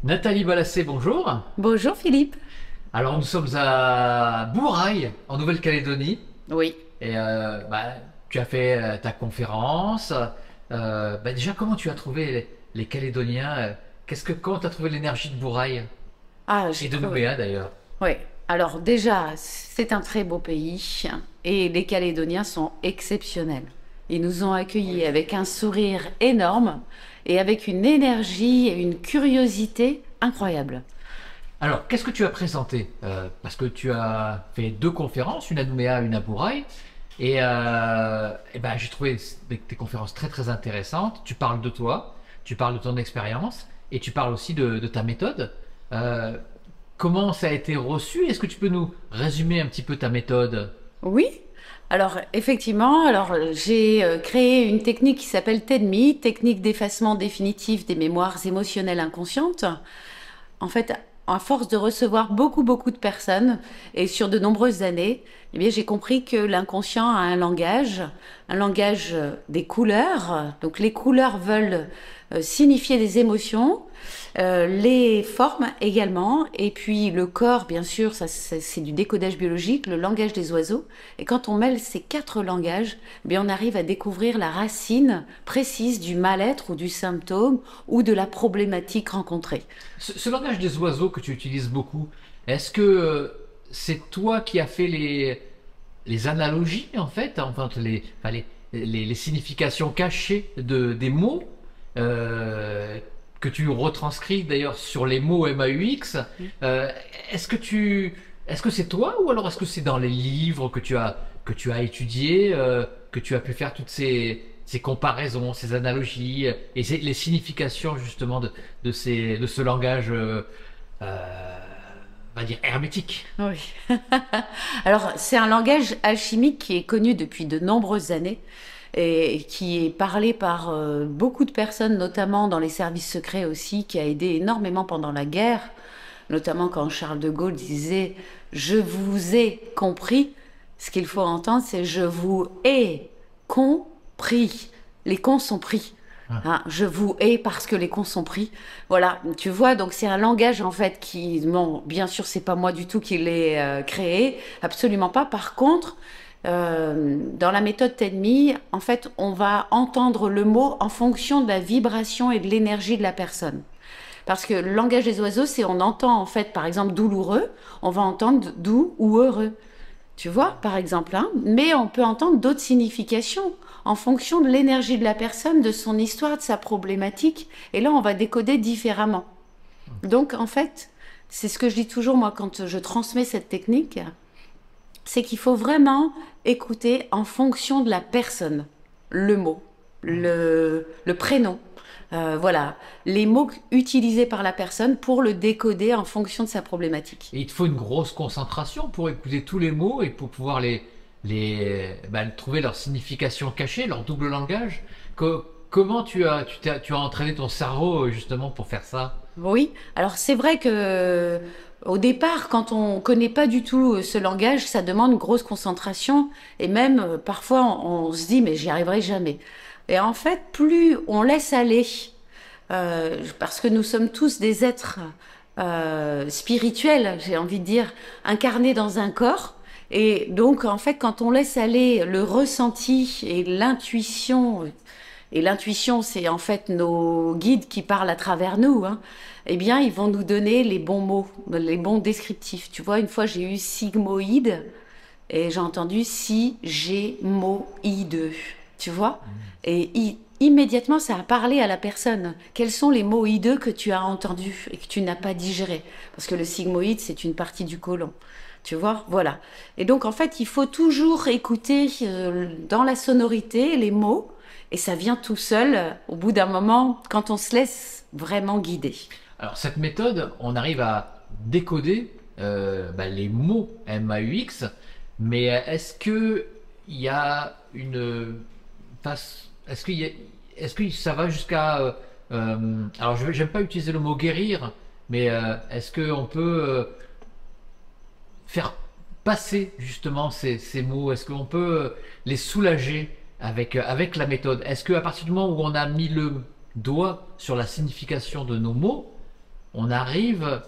Nathalie Balassé, bonjour. Bonjour Philippe. Alors nous sommes à Bourail, en Nouvelle-Calédonie, Oui. et tu as fait ta conférence. Déjà, comment tu as trouvé les Calédoniens comment tu as trouvé l'énergie de Bourail Ah, j'ai et de trouvé. Nouméa d'ailleurs? Oui. Alors déjà, c'est un très beau pays et les Calédoniens sont exceptionnels. Ils nous ont accueillis avec un sourire énorme et avec une énergie et une curiosité incroyables. Alors, qu'est-ce que tu as présenté? Parce que tu as fait deux conférences, une à Nouméa, une à Bourail. J'ai trouvé tes conférences très très intéressantes. Tu parles de toi, tu parles de ton expérience et tu parles aussi de ta méthode. Euh, Comment ça a été reçu? Est-ce que tu peux nous résumer un petit peu ta méthode? Oui. Alors effectivement, j'ai créé une technique qui s'appelle TEDMI, technique d'effacement définitif des mémoires émotionnelles inconscientes. En fait, à force de recevoir beaucoup de personnes et sur de nombreuses années, eh bien, j'ai compris que l'inconscient a un langage des couleurs. Donc, les couleurs veulent signifier des émotions, les formes également, et puis le corps, bien sûr, c'est du décodage biologique, le langage des oiseaux. Et quand on mêle ces quatre langages, eh bien, on arrive à découvrir la racine précise du mal-être ou du symptôme ou de la problématique rencontrée. Ce langage des oiseaux que tu utilises beaucoup, est-ce que c'est toi qui as fait les analogies en fait, les significations cachées des mots euh, que tu retranscris d'ailleurs sur les mots MAUX. Euh, est-ce que c'est toi ou alors est-ce que c'est dans les livres que tu as étudié, que tu as pu faire toutes ces comparaisons, ces analogies et les significations justement de ce langage, on va dire hermétique. Oui. Alors, c'est un langage alchimique qui est connu depuis de nombreuses années et qui est parlé par beaucoup de personnes, notamment dans les services secrets aussi, qui a aidé énormément pendant la guerre, notamment quand Charles de Gaulle disait «Je vous ai compris». Ce qu'il faut entendre, c'est «Je vous ai compris». Les cons sont pris. Ah. Hein, je vous hais parce que les cons sont pris. Voilà, tu vois, donc c'est un langage en fait qui, bon, bien sûr, c'est pas moi du tout qui l'ai créé, absolument pas. Par contre, dans la méthode TEDMI, en fait, on va entendre le mot en fonction de la vibration et de l'énergie de la personne. Parce que le langage des oiseaux, c'est on entend en fait, par exemple, douloureux, on va entendre doux ou heureux. Tu vois, par exemple, hein, mais on peut entendre d'autres significations en fonction de l'énergie de la personne, de son histoire, de sa problématique. Et là, on va décoder différemment. Donc, en fait, c'est ce que je dis toujours, moi, quand je transmets cette technique, c'est qu'il faut vraiment écouter en fonction de la personne, le mot, le prénom. Voilà, les mots utilisés par la personne pour le décoder en fonction de sa problématique. Et il te faut une grosse concentration pour écouter tous les mots et pour pouvoir trouver leur signification cachée, leur double langage. Comment tu as entraîné ton cerveau justement pour faire ça? Oui, alors c'est vrai que au départ, quand on connaît pas du tout ce langage, ça demande une grosse concentration et même parfois on se dit mais j'y arriverai jamais. Et en fait, plus on laisse aller, parce que nous sommes tous des êtres spirituels, j'ai envie de dire, incarnés dans un corps. Et donc, en fait, quand on laisse aller le ressenti et l'intuition, c'est en fait nos guides qui parlent à travers nous, hein, eh bien, ils vont nous donner les bons mots, les bons descriptifs. Tu vois, une fois, j'ai eu sigmoïde et j'ai entendu sigémoïde. Tu vois? Et immédiatement, ça a parlé à la personne. Quels sont les mots hideux que tu as entendus et que tu n'as pas digérés? Parce que le sigmoïde, c'est une partie du côlon. Tu vois? Voilà. Et donc, en fait, il faut toujours écouter dans la sonorité les mots et ça vient tout seul au bout d'un moment quand on se laisse vraiment guider. Alors cette méthode, on arrive à décoder les mots MAUX, mais est-ce que il y a une est-ce est-ce que ça va jusqu'à alors j'aime pas utiliser le mot guérir, mais est-ce que on peut faire passer justement ces mots? Est-ce qu'on peut les soulager avec la méthode? Est-ce qu'à partir du moment où on a mis le doigt sur la signification de nos mots, on arrive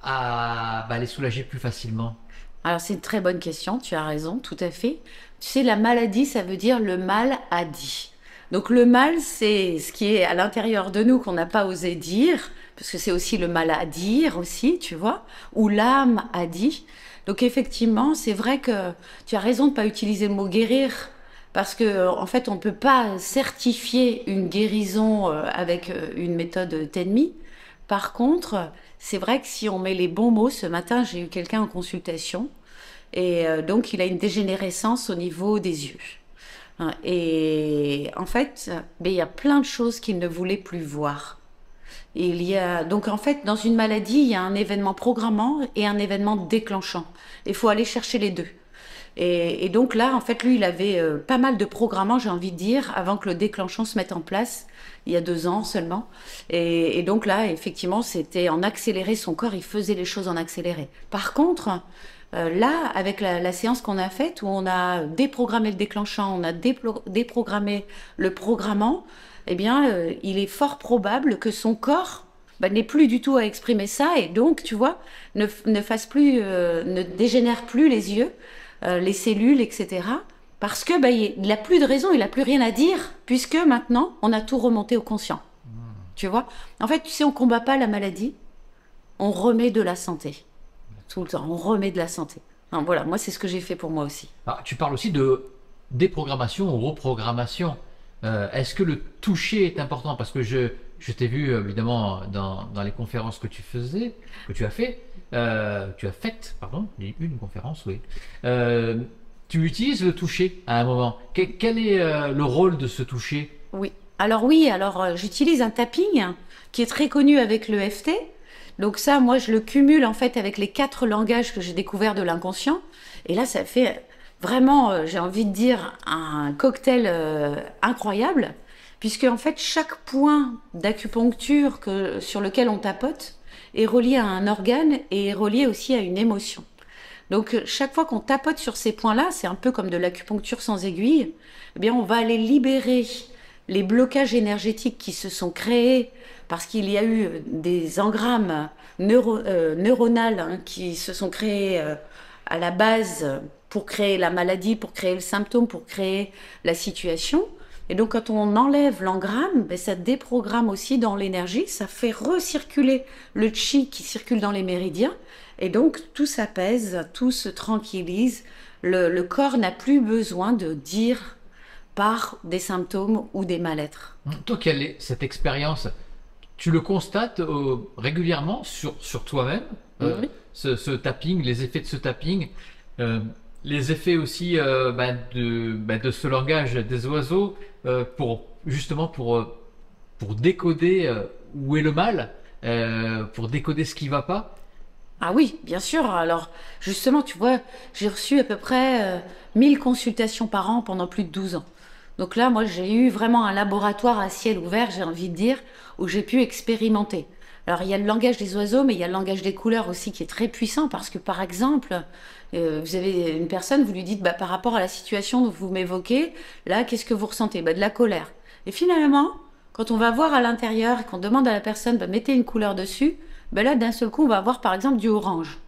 à les soulager plus facilement? Alors, c'est une très bonne question, tu as raison, tout à fait. Tu sais, la maladie, ça veut dire le mal a dit. Donc, le mal, c'est ce qui est à l'intérieur de nous qu'on n'a pas osé dire, parce que c'est aussi le mal à dire aussi, tu vois, ou l'âme a dit. Donc, effectivement, c'est vrai que tu as raison de ne pas utiliser le mot guérir, parce que en fait, on ne peut pas certifier une guérison avec une méthode TENMI. Par contre, c'est vrai que si on met les bons mots, ce matin, j'ai eu quelqu'un en consultation et donc il a une dégénérescence au niveau des yeux. Hein, et en fait, ben, il y a plein de choses qu'il ne voulait plus voir. Il y a donc en fait dans une maladie, il y a un événement programmant et un événement déclenchant. Il faut aller chercher les deux. Et donc là, en fait, lui, il avait pas mal de programmants, j'ai envie de dire, avant que le déclenchant se mette en place, il y a 2 ans seulement. Et donc là, effectivement, c'était en accéléré, son corps, il faisait les choses en accéléré. Par contre, là, avec la séance qu'on a faite, où on a déprogrammé le déclenchant, on a déprogrammé le programmant, eh bien, il est fort probable que son corps n'ait plus du tout à exprimer ça, et donc, tu vois, ne fasse plus, ne dégénère plus les yeux, les cellules, etc. Parce que il n'a plus de raison, il n'a plus rien à dire, puisque maintenant, on a tout remonté au conscient. Tu vois? En fait, tu sais, on combat pas la maladie, on remet de la santé. Tout le temps, on remet de la santé. Enfin, voilà, moi, c'est ce que j'ai fait pour moi aussi. Ah, tu parles aussi de déprogrammation ou reprogrammation. Est-ce que le toucher est important? Parce que je t'ai vu évidemment dans les conférences que tu faisais, que tu as fait, tu as fait, pardon, une conférence, oui. Tu utilises le toucher à un moment. Quel est le rôle de ce toucher? Oui, alors j'utilise un tapping qui est très connu avec le FT. Donc ça, moi, je le cumule en fait avec les 4 langages que j'ai découverts de l'inconscient. Et là, ça fait vraiment, j'ai envie de dire, un cocktail incroyable, puisque en fait, chaque point d'acupuncture sur lequel on tapote est relié à un organe et est relié aussi à une émotion. Donc chaque fois qu'on tapote sur ces points-là, c'est un peu comme de l'acupuncture sans aiguille, eh bien on va aller libérer les blocages énergétiques qui se sont créés parce qu'il y a eu des engrammes neuronales qui se sont créés à la base pour créer la maladie, pour créer le symptôme, pour créer la situation. Et donc quand on enlève l'engramme, ça déprogramme aussi dans l'énergie, ça fait recirculer le chi qui circule dans les méridiens. Et donc tout s'apaise, tout se tranquillise. Le corps n'a plus besoin de dire par des symptômes ou des mal-être. Toi, quelle est cette expérience? Tu le constates régulièrement sur toi-même, Oui. ce tapping, les effets de ce tapping, les effets aussi de ce langage des oiseaux justement pour décoder où est le mal, pour décoder ce qui va pas. Ah oui, bien sûr. Alors, justement, tu vois, j'ai reçu à peu près 1000 consultations par an pendant plus de 12 ans. Donc là, moi, j'ai eu vraiment un laboratoire à ciel ouvert, j'ai envie de dire, où j'ai pu expérimenter. Alors, il y a le langage des oiseaux, mais il y a le langage des couleurs aussi qui est très puissant parce que, par exemple, vous avez une personne, vous lui dites, par rapport à la situation dont vous m'évoquez, là, qu'est-ce que vous ressentez? De la colère. Et finalement, quand on va voir à l'intérieur et qu'on demande à la personne, mettez une couleur dessus, là, d'un seul coup, on va avoir, par exemple, du orange.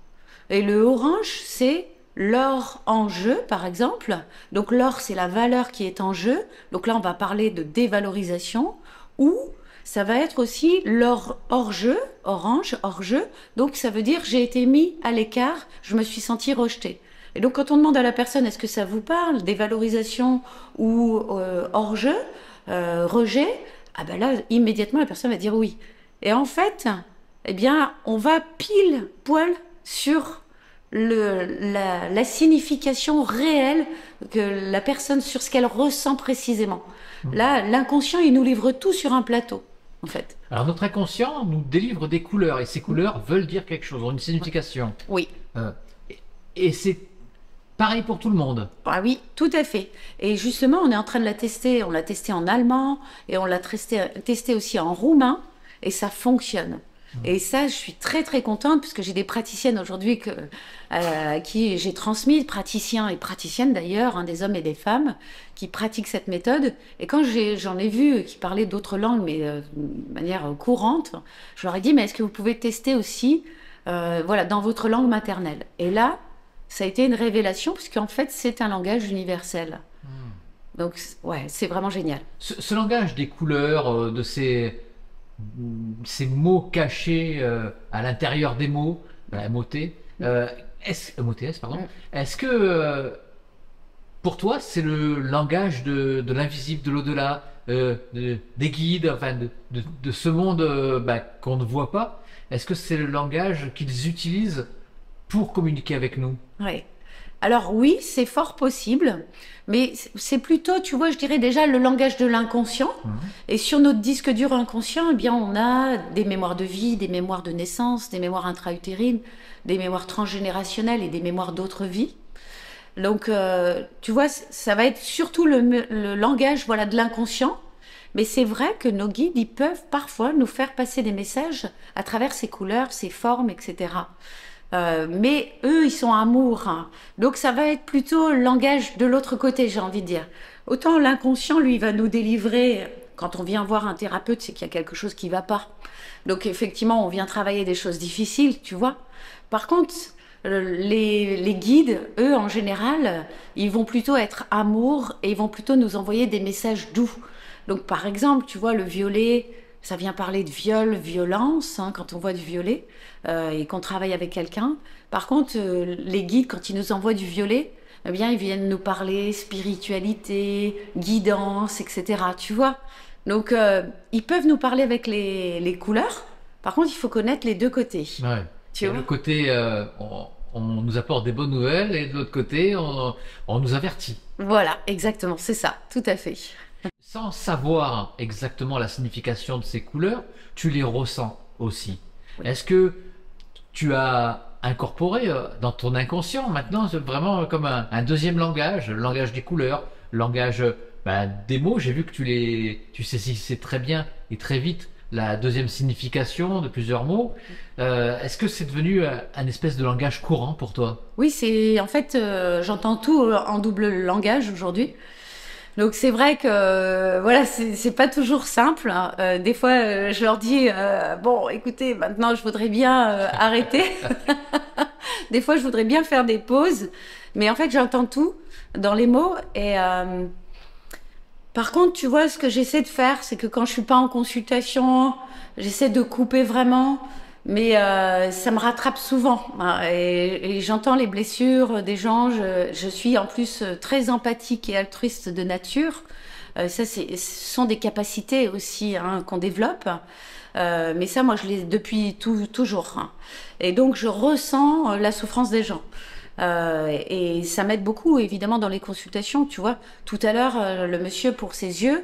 Et le orange, c'est l'or en jeu, par exemple. Donc l'or, c'est la valeur qui est en jeu. Donc là, on va parler de dévalorisation. Ou ça va être aussi l'or hors jeu, orange, hors jeu. Donc ça veut dire j'ai été mis à l'écart, je me suis senti rejeté. Et donc quand on demande à la personne est-ce que ça vous parle, dévalorisation ou hors jeu, rejet, là, immédiatement, la personne va dire oui. Et en fait, eh bien, on va pile poil sur la signification réelle que la personne, sur ce qu'elle ressent précisément. Là, l'inconscient, il nous livre tout sur un plateau, en fait. Alors notre inconscient nous délivre des couleurs et ces couleurs veulent dire quelque chose, ont une signification. Oui. Et c'est pareil pour tout le monde. Ah oui, tout à fait. Et justement, on est en train de la tester. On l'a testé en allemand et on l'a testé aussi en roumain et ça fonctionne. Et ça, je suis très très contente puisque j'ai des praticiennes aujourd'hui à qui j'ai transmis, praticiens et praticiennes d'ailleurs, hein, des hommes et des femmes, qui pratiquent cette méthode. Et quand j'en ai vu qui parlaient d'autres langues, mais de manière courante, je leur ai dit, mais est-ce que vous pouvez tester aussi voilà, dans votre langue maternelle? Et là, ça a été une révélation puisqu'en fait, c'est un langage universel. Donc, ouais, c'est vraiment génial. Ce langage des couleurs, de ces mots cachés à l'intérieur des mots, MOT, MOTS, pardon. Est-ce que pour toi c'est le langage de l'invisible, de l'au-delà, des guides, enfin de ce monde qu'on ne voit pas? Est-ce que c'est le langage qu'ils utilisent pour communiquer avec nous? Oui. Alors oui, c'est fort possible, mais c'est plutôt, tu vois, je dirais déjà le langage de l'inconscient. Et sur notre disque dur inconscient, eh bien, on a des mémoires de vie, des mémoires de naissance, des mémoires intra-utérines, des mémoires transgénérationnelles et des mémoires d'autres vies. Donc, tu vois, ça va être surtout le langage, voilà, de l'inconscient. Mais c'est vrai que nos guides, ils peuvent parfois nous faire passer des messages à travers ces couleurs, ces formes, etc. Mais eux, ils sont amour, hein. Donc ça va être plutôt le langage de l'autre côté, j'ai envie de dire. Autant l'inconscient, lui, va nous délivrer. Quand on vient voir un thérapeute, c'est qu'il y a quelque chose qui ne va pas. Donc effectivement, on vient travailler des choses difficiles, tu vois. Par contre, les guides, eux, en général, ils vont plutôt être amour et ils vont plutôt nous envoyer des messages doux. Donc par exemple, tu vois, le violet, ça vient parler de viol, violence, hein, quand on voit du violet et qu'on travaille avec quelqu'un. Par contre, les guides, quand ils nous envoient du violet, eh bien, ils viennent nous parler spiritualité, guidance, etc. Tu vois? Donc, ils peuvent nous parler avec les couleurs. Par contre, il faut connaître les deux côtés. Ouais. Tu vois? Le côté, on nous apporte des bonnes nouvelles, et de l'autre côté, on nous avertit. Voilà, exactement, c'est ça, tout à fait. Sans savoir exactement la signification de ces couleurs, tu les ressens aussi. Oui. Est-ce que tu as incorporé dans ton inconscient maintenant vraiment comme un deuxième langage, le langage des couleurs, le langage des mots? J'ai vu que tu saisissais très bien et très vite la deuxième signification de plusieurs mots. Est-ce que c'est devenu un espèce de langage courant pour toi? Oui, c'est en fait, j'entends tout en double langage aujourd'hui. Donc c'est vrai que voilà, c'est pas toujours simple, hein. Des fois, je leur dis bon, écoutez, maintenant je voudrais bien arrêter. Des fois, je voudrais bien faire des pauses, mais en fait, j'entends tout dans les mots. Et par contre, tu vois, ce que j'essaie de faire, c'est que quand je suis pas en consultation, j'essaie de couper vraiment. Mais ça me rattrape souvent, hein. Et j'entends les blessures des gens. Je suis en plus très empathique et altruiste de nature. Ça, ce sont des capacités aussi, hein, qu'on développe. Mais ça, moi, je l'ai depuis toujours, hein. Et donc, je ressens la souffrance des gens. Et ça m'aide beaucoup, évidemment, dans les consultations. Tu vois, tout à l'heure, le monsieur, pour ses yeux,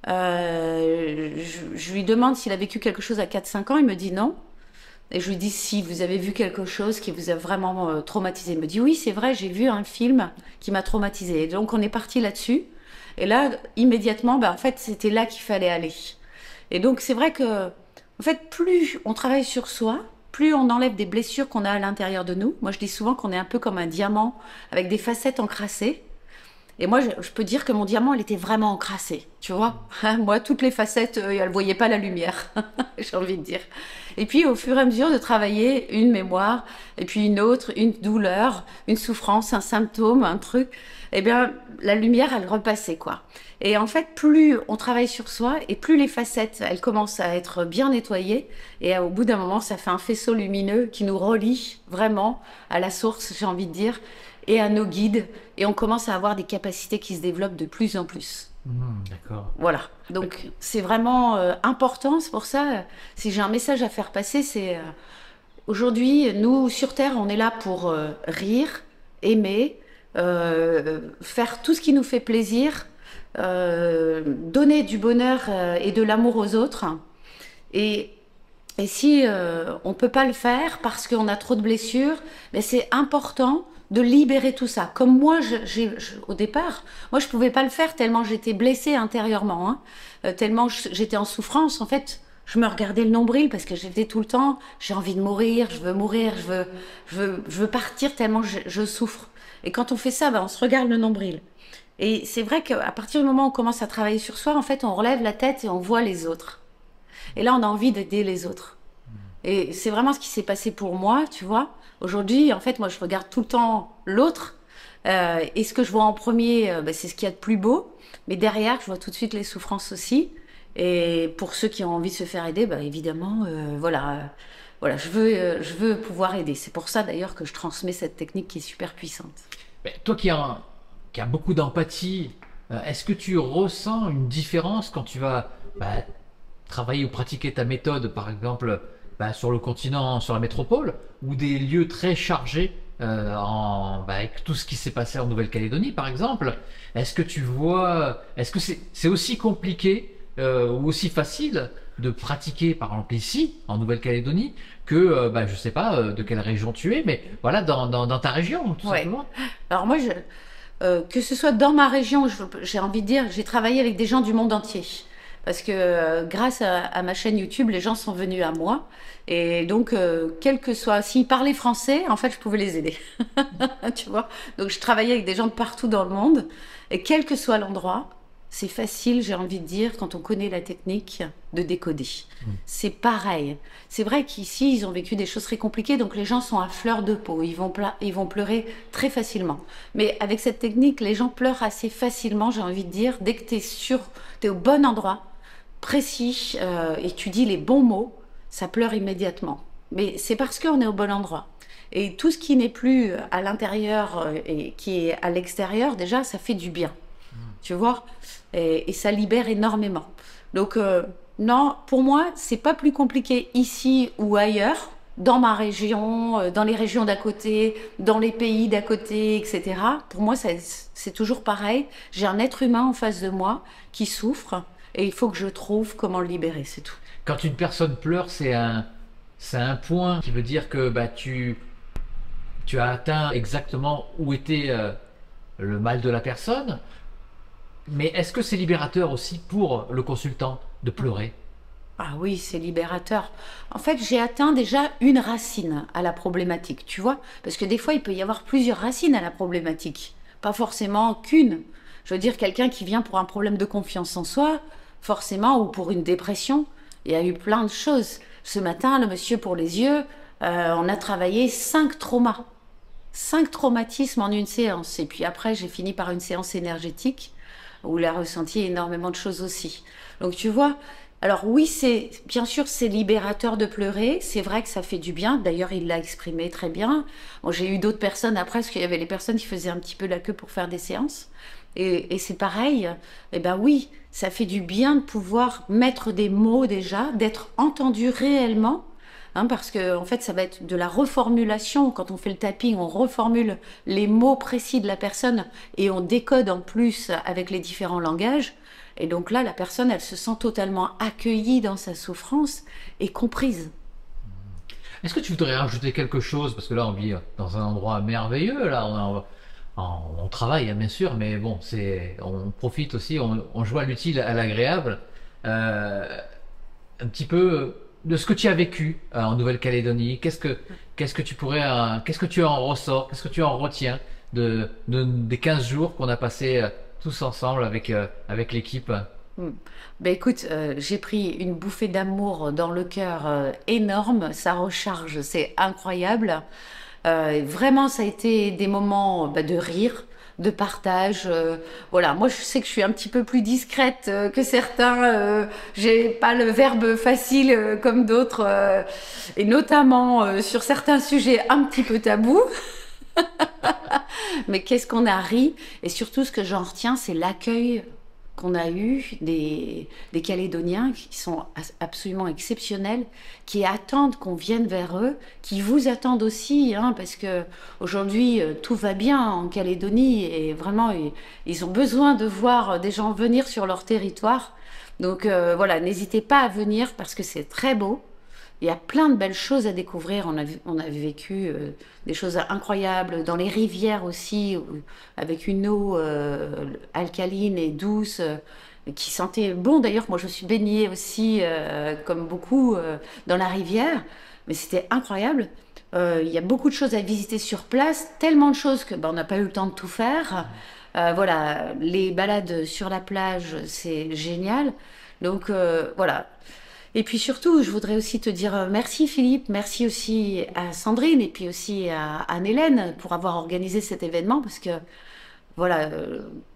je lui demande s'il a vécu quelque chose à 4-5 ans. Il me dit non. Et je lui dis, si vous avez vu quelque chose qui vous a vraiment traumatisé. Il me dit, oui, c'est vrai, j'ai vu un film qui m'a traumatisé. Et donc, on est parti là-dessus. Et là, immédiatement, en fait, c'était là qu'il fallait aller. Et donc, c'est vrai que, en fait, plus on travaille sur soi, plus on enlève des blessures qu'on a à l'intérieur de nous. Moi, je dis souvent qu'on est un peu comme un diamant avec des facettes encrassées. Et moi, je peux dire que mon diamant, il était vraiment encrassé, tu vois. Moi, toutes les facettes, elles ne voyaient pas la lumière, j'ai envie de dire. Et puis, au fur et à mesure de travailler une mémoire, et puis une autre, une douleur, une souffrance, un symptôme, un truc, eh bien, la lumière, elle repassait, quoi. Et en fait, plus on travaille sur soi, et plus les facettes, elles commencent à être bien nettoyées, et au bout d'un moment, ça fait un faisceau lumineux qui nous relie vraiment à la source, j'ai envie de dire, et à nos guides, et on commence à avoir des capacités qui se développent de plus en plus. D'accord. Voilà, donc c'est vraiment important. C'est pour ça, si j'ai un message à faire passer, c'est aujourd'hui, nous, sur Terre, on est là pour rire, aimer, faire tout ce qui nous fait plaisir, donner du bonheur et de l'amour aux autres. Et si on ne peut pas le faire parce qu'on a trop de blessures, mais c'est important de libérer tout ça. Comme moi, au départ, moi, je pouvais pas le faire tellement j'étais blessée intérieurement, hein, tellement j'étais en souffrance. En fait, je me regardais le nombril parce que j'étais tout le temps, j'ai envie de mourir, je veux mourir, je veux partir tellement je souffre. Et quand on fait ça, ben, on se regarde le nombril. Et c'est vrai qu'à partir du moment où on commence à travailler sur soi, en fait, on relève la tête et on voit les autres. Et là, on a envie d'aider les autres. Et c'est vraiment ce qui s'est passé pour moi, tu vois. Aujourd'hui, en fait, moi, je regarde tout le temps l'autre. Et ce que je vois en premier, ben, c'est ce qu'il y a de plus beau. Mais derrière, je vois tout de suite les souffrances aussi. Et pour ceux qui ont envie de se faire aider, ben, évidemment, voilà, je veux pouvoir aider. C'est pour ça, d'ailleurs, que je transmets cette technique qui est super puissante. Mais toi qui as beaucoup d'empathie, est-ce que tu ressens une différence quand tu vas bah, travailler ou pratiquer ta méthode, par exemple, bah, sur le continent, sur la métropole, ou des lieux très chargés avec tout ce qui s'est passé en Nouvelle-Calédonie, par exemple? Est-ce que tu vois, est-ce que c'est aussi compliqué ou aussi facile de pratiquer, par exemple, ici, en Nouvelle-Calédonie, que, bah, je sais pas de quelle région tu es, mais voilà, dans ta région, tout Ouais. simplement? Alors moi, que ce soit dans ma région, j'ai envie de dire, j'ai travaillé avec des gens du monde entier. Parce que grâce à ma chaîne YouTube, les gens sont venus à moi. Et donc, quel que soit, s'ils parlaient français, en fait, je pouvais les aider. Tu vois? Donc, je travaillais avec des gens de partout dans le monde. Et quel que soit l'endroit, c'est facile, j'ai envie de dire, quand on connaît la technique, de décoder. C'est pareil. C'est vrai qu'ici, ils ont vécu des choses très compliquées, donc les gens sont à fleur de peau. Ils vont pleurer très facilement. Mais avec cette technique, les gens pleurent assez facilement, j'ai envie de dire, dès que tu es sûr, tu es au bon endroit, précis, et tu dis les bons mots, ça pleure immédiatement. Mais c'est parce qu'on est au bon endroit. Et tout ce qui n'est plus à l'intérieur et qui est à l'extérieur, déjà, ça fait du bien. Tu vois? Et ça libère énormément. Donc, non, pour moi, c'est pas plus compliqué ici ou ailleurs, dans ma région, dans les régions d'à côté, dans les pays d'à côté, etc. Pour moi, c'est toujours pareil. J'ai un être humain en face de moi qui souffre et il faut que je trouve comment le libérer, c'est tout. Quand une personne pleure, c'est un point qui veut dire que bah, tu as atteint exactement où était le mal de la personne. Mais est-ce que c'est libérateur aussi pour le consultant de pleurer? Ah oui, c'est libérateur. En fait, j'ai atteint déjà une racine à la problématique, tu vois? Parce que des fois, il peut y avoir plusieurs racines à la problématique, pas forcément qu'une. Je veux dire, quelqu'un qui vient pour un problème de confiance en soi, forcément, ou pour une dépression, il y a eu plein de choses. Ce matin, le monsieur pour les yeux, on a travaillé 5 traumas. 5 traumatismes en une séance. Et puis après, j'ai fini par une séance énergétique où il a ressenti énormément de choses aussi. Donc tu vois, alors oui, c'est bien sûr c'est libérateur de pleurer. C'est vrai que ça fait du bien. D'ailleurs, il l'a exprimé très bien. Bon, j'ai eu d'autres personnes après, parce qu'il y avait les personnes qui faisaient un petit peu la queue pour faire des séances. Et c'est pareil. Eh ben oui, ça fait du bien de pouvoir mettre des mots déjà, d'être entendu réellement. Hein, parce que en fait, ça va être de la reformulation. Quand on fait le tapping, on reformule les mots précis de la personne et on décode en plus avec les différents langages. Et donc là, la personne, elle se sent totalement accueillie dans sa souffrance et comprise. Est-ce que tu voudrais rajouter quelque chose? Parce que là, on vit dans un endroit merveilleux. Là, on travaille, hein, bien sûr, mais bon, on profite aussi, on joint l'utile à l'agréable. Euh, un petit peu de ce que tu as vécu en Nouvelle-Calédonie. Qu'est-ce que tu en ressors? Qu'est-ce que tu en retiens des 15 jours qu'on a passés tous ensemble avec l'équipe? Hmm. Ben écoute, j'ai pris une bouffée d'amour dans le cœur énorme. Ça recharge, c'est incroyable. Vraiment, ça a été des moments de rire, de partage. Voilà, moi je sais que je suis un petit peu plus discrète que certains. J'ai pas le verbe facile comme d'autres, et notamment sur certains sujets un petit peu tabous. Mais qu'est-ce qu'on a ri? Et surtout, ce que j'en retiens, c'est l'accueil qu'on a eu des Calédoniens qui sont absolument exceptionnels, qui attendent qu'on vienne vers eux, qui vous attendent aussi, hein, parce que aujourd'hui tout va bien en Calédonie et vraiment ils ont besoin de voir des gens venir sur leur territoire. Donc voilà, n'hésitez pas à venir parce que c'est très beau. Il y a plein de belles choses à découvrir. On a vécu des choses incroyables dans les rivières aussi, avec une eau alcaline et douce. qui sentait bon. D'ailleurs, moi, je suis baignée aussi, comme beaucoup, dans la rivière. Mais c'était incroyable. Il y a beaucoup de choses à visiter sur place, tellement de choses que on n'a pas eu le temps de tout faire. Voilà, les balades sur la plage, c'est génial. Donc voilà. Et puis surtout, je voudrais aussi te dire merci Philippe, merci aussi à Sandrine et puis aussi à Anne-Hélène pour avoir organisé cet événement parce que voilà,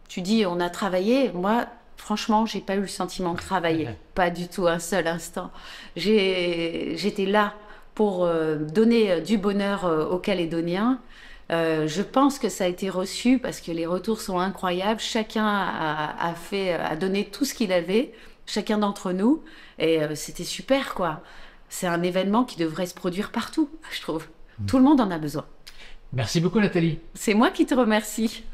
tu dis on a travaillé, moi franchement, j'ai pas eu le sentiment de travailler, pas du tout un seul instant. J'étais là pour donner du bonheur aux Calédoniens. Je pense que ça a été reçu parce que les retours sont incroyables. Chacun a donné tout ce qu'il avait, chacun d'entre nous, et c'était super quoi. C'est un événement qui devrait se produire partout, je trouve. Tout le monde en a besoin. Merci beaucoup Nathalie. C'est moi qui te remercie.